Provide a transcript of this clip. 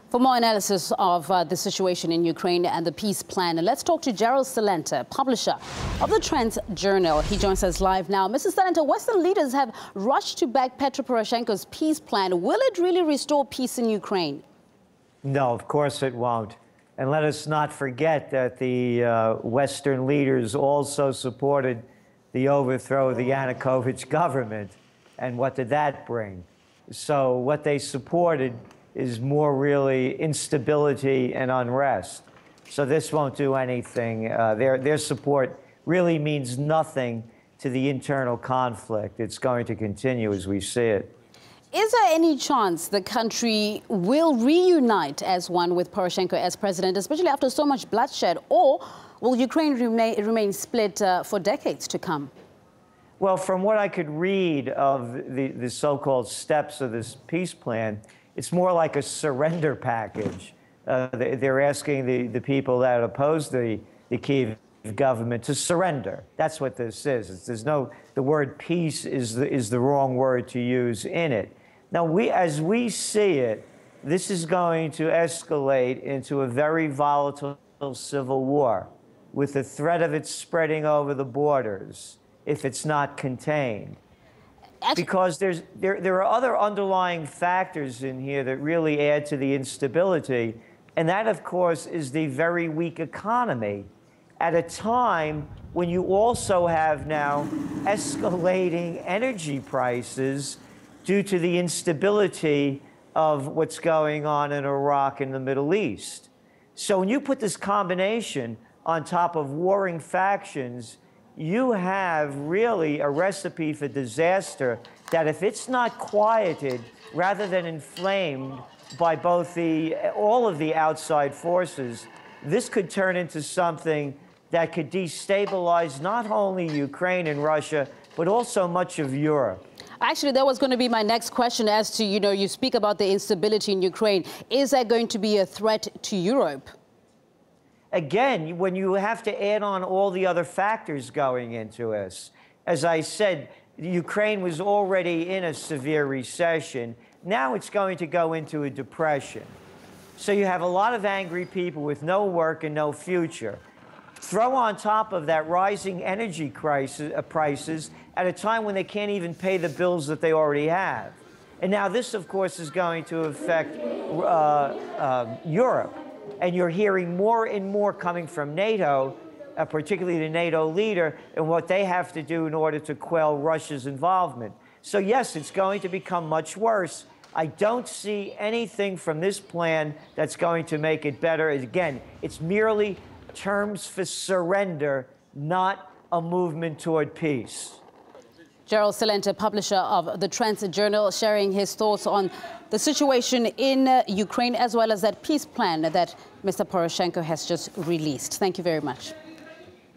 For more analysis of the situation in Ukraine and the peace plan, let's talk to Gerald Celente, publisher of the TrendsJournal. He joins us live now. Mr. Celente, Western leaders have rushed to back Petro Poroshenko's peace plan. Will it really restore peace in Ukraine? No, of course it won't. And let us not forget that the Western leaders also supported the overthrow of the Yanukovych government. And what did that bring? So what they supported is more really instability and unrest. So this won't do anything. Their support really means nothing to the internal conflict. It's going to continue as we see it. Is there any chance the country will reunite as one with Poroshenko as president, especially after so much bloodshed, or will Ukraine remain split for decades to come? Well, from what I could read of the so-called steps of this peace plan, it's more like a surrender package. They're asking the people that oppose the Kyiv government to surrender. That's what this is. The word peace is the wrong word to use in it. Now, as we see it, this is going to escalate into a very volatile civil war with the threat of it spreading over the borders if it's not contained. Because there are other underlying factors in here that really add to the instability, and that, of course, is the very weak economy at a time when you also have now escalating energy prices due to the instability of what's going on in Iraq and the Middle East. So when you put this combination on top of warring factions, you have really a recipe for disaster that, if it's not quieted rather than inflamed by both all of the outside forces, this could turn into something that could destabilize not only Ukraine and Russia, but also much of Europe. Actually, that was going to be my next question as to, you speak about the instability in Ukraine. Is that going to be a threat to Europe? Again, when you have to add on all the other factors going into this, as I said, Ukraine was already in a severe recession. Now it's going to go into a depression. So you have a lot of angry people with no work and no future. Throw on top of that rising energy prices at a time when they can't even pay the bills that they already have. And now this, of course, is going to affect Europe. And you're hearing more and more coming from NATO, particularly the NATO leader, and what they have to do in order to quell Russia's involvement. So yes, it's going to become much worse. I don't see anything from this plan that's going to make it better. Again, it's merely terms for surrender, not a movement toward peace. Gerald Celente, publisher of the TrendsJournal, sharing his thoughts on the situation in Ukraine, as well as that peace plan that Mr. Poroshenko has just released. Thank you very much.